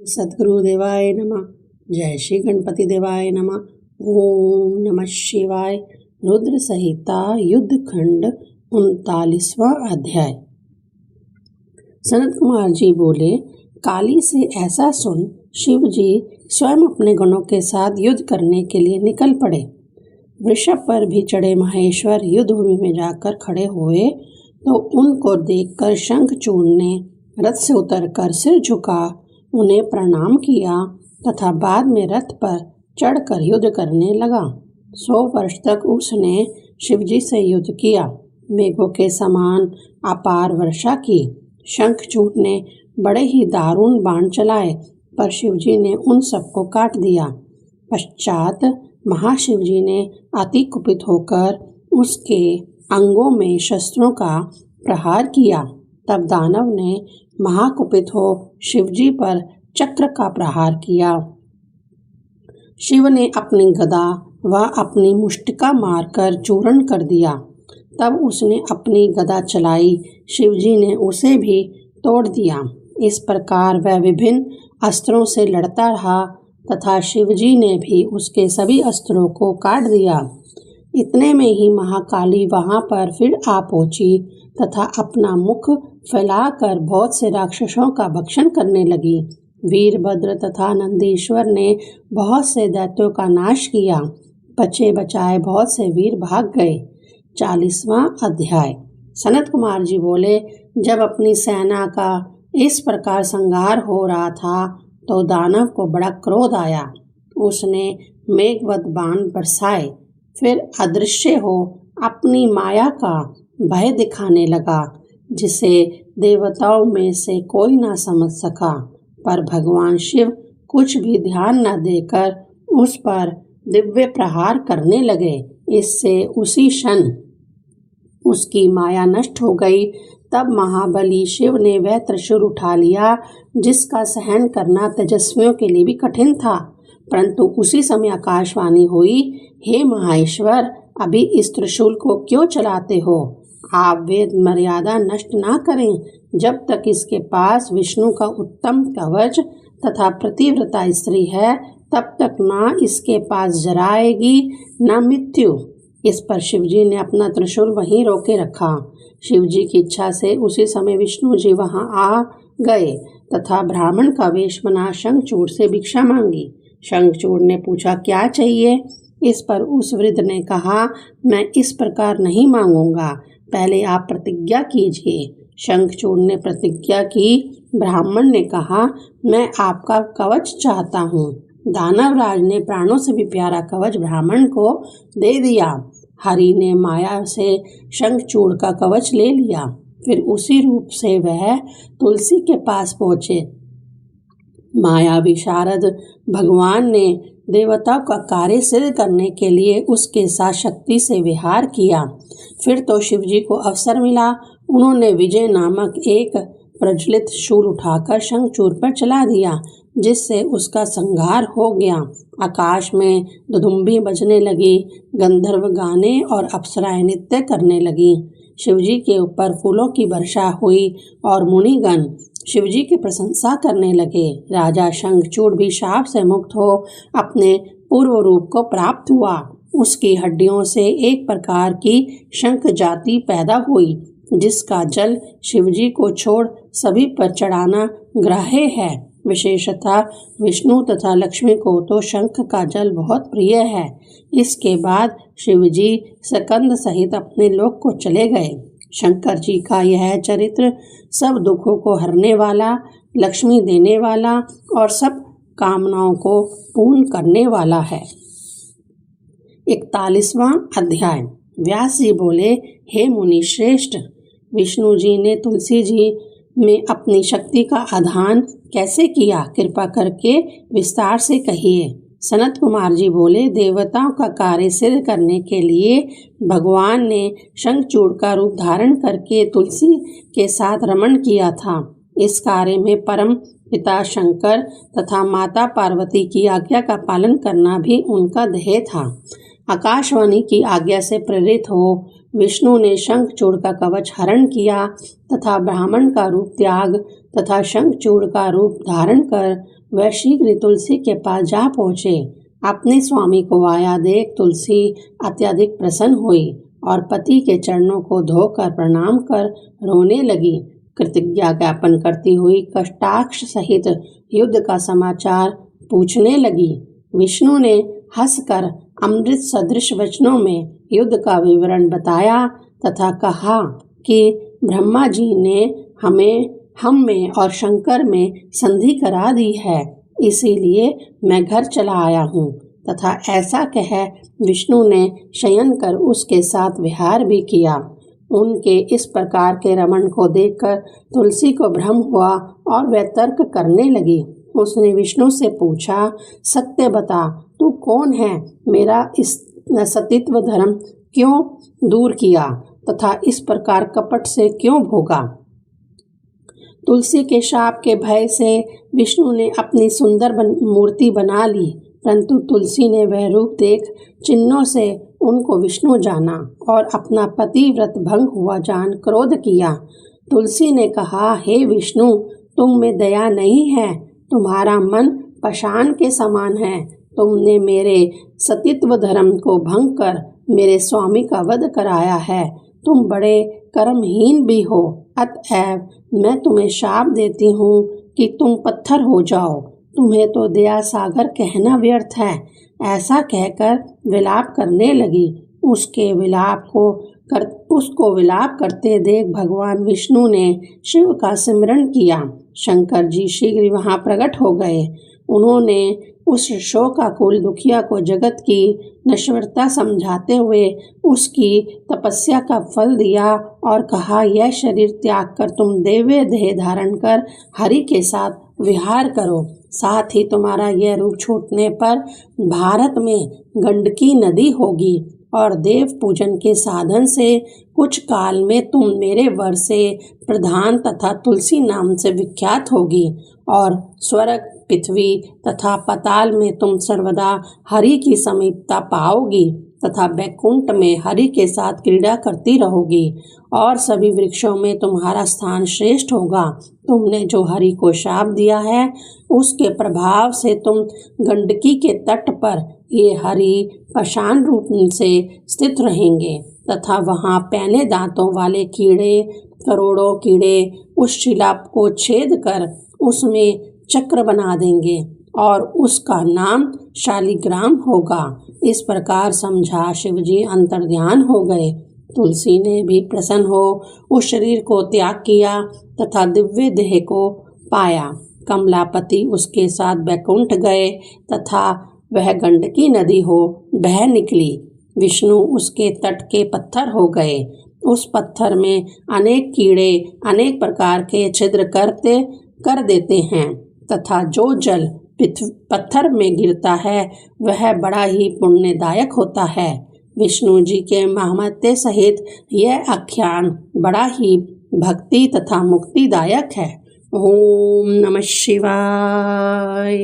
सद्गुरु देवाय नमः। जय श्री गणपति देवाय नमः। ओम नमः शिवाय। रुद्र संहिता युद्ध खंड 39वां अध्याय। सनत कुमार जी बोले, काली से ऐसा सुन शिव जी स्वयं अपने गणों के साथ युद्ध करने के लिए निकल पड़े। वृषभ पर भी चढ़े महेश्वर युद्ध भूमि में जाकर खड़े हुए तो उनको देखकर शंखचूड़ ने रथ से उतरकर सिर झुका उन्हें प्रणाम किया तथा बाद में रथ पर चढ़कर युद्ध करने लगा। 100 वर्ष तक उसने शिवजी से युद्ध किया, मेघों के समान अपार वर्षा की। शंखचूड़ ने बड़े ही दारुण बाण चलाए पर शिवजी ने उन सबको काट दिया। पश्चात महाशिवजी ने अति कुपित होकर उसके अंगों में शस्त्रों का प्रहार किया। तब दानव ने महाकुपित हो शिवजी पर चक्र का प्रहार किया। शिव ने अपनी गदा व अपनी मुष्टिका मारकर चूर्ण कर दिया। तब उसने अपनी गदा चलाई, शिवजी ने उसे भी तोड़ दिया। इस प्रकार वह विभिन्न अस्त्रों से लड़ता रहा तथा शिवजी ने भी उसके सभी अस्त्रों को काट दिया। इतने में ही महाकाली वहां पर फिर आ पहुंची तथा अपना मुख फैलाकर बहुत से राक्षसों का भक्षण करने लगी। वीरभद्र तथा नंदीश्वर ने बहुत से दैत्यों का नाश किया। बचे बचाए बहुत से वीर भाग गए। 40वां अध्याय। सनत कुमार जी बोले, जब अपनी सेना का इस प्रकार संहार हो रहा था तो दानव को बड़ा क्रोध आया। उसने मेघवत बाण बरसाए, फिर अदृश्य हो अपनी माया का भय दिखाने लगा, जिसे देवताओं में से कोई ना समझ सका। पर भगवान शिव कुछ भी ध्यान न देकर उस पर दिव्य प्रहार करने लगे। इससे उसी क्षण उसकी माया नष्ट हो गई। तब महाबली शिव ने वह त्रिशूल उठा लिया जिसका सहन करना तेजस्वियों के लिए भी कठिन था। परंतु उसी समय आकाशवाणी हुई, हे महेश्वर, अभी इस त्रिशूल को क्यों चलाते हो? आप वेद मर्यादा नष्ट ना करें। जब तक इसके पास विष्णु का उत्तम कवच तथा प्रतिव्रता स्त्री है तब तक ना इसके पास जरा आएगी न मृत्यु। इस पर शिवजी ने अपना त्रिशूल वहीं रोके रखा। शिवजी की इच्छा से उसी समय विष्णु जी वहां आ गए तथा ब्राह्मण का वेश बना शंखचूड़ से भिक्षा मांगी। शंखचूड़ ने पूछा, क्या चाहिए? इस पर उस वृद्ध ने कहा, मैं इस प्रकार नहीं मांगूंगा, पहले आप प्रतिज्ञा कीजिए। शंखचूड़ ने प्रतिज्ञा की। ब्राह्मण ने कहा, मैं आपका कवच चाहता हूँ। दानवराज ने प्राणों से भी प्यारा कवच ब्राह्मण को दे दिया। हरि ने माया से शंखचूड़ का कवच ले लिया। फिर उसी रूप से वह तुलसी के पास पहुँचे। माया विशारद भगवान ने देवताओं का कार्य सिद्ध करने के लिए उसके साथ शक्ति से विहार किया। फिर तो शिवजी को अवसर मिला। उन्होंने विजय नामक एक प्रज्वलित शूल उठाकर शंखचूड़ पर चला दिया, जिससे उसका संहार हो गया। आकाश में दुदुम्बी बजने लगी, गंधर्व गाने और अप्सराएं नृत्य करने लगी। शिवजी के ऊपर फूलों की वर्षा हुई और मुनिगण शिवजी की प्रशंसा करने लगे। राजा शंखचूड़ भी शाप से मुक्त हो अपने पूर्व रूप को प्राप्त हुआ। उसकी हड्डियों से एक प्रकार की शंख जाति पैदा हुई, जिसका जल शिवजी को छोड़ सभी पर चढ़ाना ग्राह्य है। विशेषतः विष्णु तथा लक्ष्मी को तो शंख का जल बहुत प्रिय है। इसके बाद शिवजी स्कंद सहित अपने लोक को चले गए। शंकर जी का यह चरित्र सब दुखों को हरने वाला, लक्ष्मी देने वाला और सब कामनाओं को पूर्ण करने वाला है। 41वां अध्याय। व्यास जी बोले, हे मुनि श्रेष्ठ, विष्णु जी ने तुलसी जी में अपनी शक्ति का आधान कैसे किया? कृपा करके विस्तार से कहिए। सनत कुमार जी बोले, देवताओं का कार्य सिद्ध करने के लिए भगवान ने शंखचूड़ का रूप धारण करके तुलसी के साथ रमण किया था। इस कार्य में परम पिता शंकर तथा माता पार्वती की आज्ञा का पालन करना भी उनका ध्येय था। आकाशवाणी की आज्ञा से प्रेरित हो विष्णु ने शंखचूड़ का कवच हरण किया तथा ब्राह्मण का रूप त्याग तथा शंखचूड़ का रूप धारण कर वह शीघ्र तुलसी के पास जा पहुँचे। अपने स्वामी को आया देख तुलसी अत्यधिक प्रसन्न हुई और पति के चरणों को धोकर प्रणाम कर रोने लगी। कृतज्ञता ज्ञापन करती हुई कटाक्ष सहित युद्ध का समाचार पूछने लगी। विष्णु ने हंसकर अमृत सदृश वचनों में युद्ध का विवरण बताया तथा कहा कि ब्रह्मा जी ने हम में और शंकर में संधि करा दी है, इसीलिए मैं घर चला आया हूँ। तथा ऐसा कह विष्णु ने शयन कर उसके साथ विहार भी किया। उनके इस प्रकार के रमण को देखकर तुलसी को भ्रम हुआ और वह तर्क करने लगी। उसने विष्णु से पूछा, सत्य बता, तू कौन है? मेरा इस सतीत्व धर्म क्यों दूर किया तथा इस प्रकार कपट से क्यों भोगा? तुलसी के शाप के भय से विष्णु ने अपनी सुंदर मूर्ति बना ली, परंतु तुलसी ने वह रूप देख चिन्हों से उनको विष्णु जाना और अपना पतिव्रत भंग हुआ जान क्रोध किया। तुलसी ने कहा, हे विष्णु, तुम में दया नहीं है, तुम्हारा मन पाषाण के समान है। तुमने मेरे सतीत्व धर्म को भंग कर मेरे स्वामी का वध कराया है। तुम बड़े कर्महीन भी हो, अतएव मैं तुम्हें शाप देती हूँ कि तुम पत्थर हो जाओ। तुम्हें तो दया सागर कहना व्यर्थ है। ऐसा कहकर विलाप करने लगी। उसको विलाप करते देख भगवान विष्णु ने शिव का सिमरन किया। शंकर जी शीघ्र वहां प्रकट हो गए। उन्होंने उस शोकाकुल दुखिया को जगत की नश्वरता समझाते हुए उसकी तपस्या का फल दिया और कहा, यह शरीर त्याग कर तुम दिव्य देह धारण कर हरि के साथ विहार करो। साथ ही तुम्हारा यह रूप छूटने पर भारत में गंडकी नदी होगी और देव पूजन के साधन से कुछ काल में तुम मेरे वर से प्रधान तथा तुलसी नाम से विख्यात होगी और स्वर्ग, पृथ्वी तथा पाताल में तुम सर्वदा हरि की समीपता पाओगी तथा बैकुंठ में हरि के साथ क्रीड़ा करती रहोगी और सभी वृक्षों में तुम्हारा स्थान श्रेष्ठ होगा। तुमने जो हरि को शाप दिया है उसके प्रभाव से तुम गंडकी के तट पर ये हरि पाषाण रूप से स्थित रहेंगे तथा वहाँ पैने दांतों वाले कीड़े, करोड़ों कीड़े उस शिला को छेद कर उसमें चक्र बना देंगे और उसका नाम शालिग्राम होगा। इस प्रकार समझा शिवजी अंतर्ध्यान हो गए। तुलसी ने भी प्रसन्न हो उस शरीर को त्याग किया तथा दिव्य देह को पाया। कमलापति उसके साथ बैकुंठ गए तथा वह गंडकी नदी हो बह निकली। विष्णु उसके तट के पत्थर हो गए। उस पत्थर में अनेक कीड़े अनेक प्रकार के छिद्र कर देते हैं तथा जो जल पत्थर में गिरता है वह बड़ा ही पुण्यदायक होता है। विष्णु जी के महात्म्य सहित यह आख्यान बड़ा ही भक्ति तथा मुक्तिदायक है। ओम नमः शिवाय।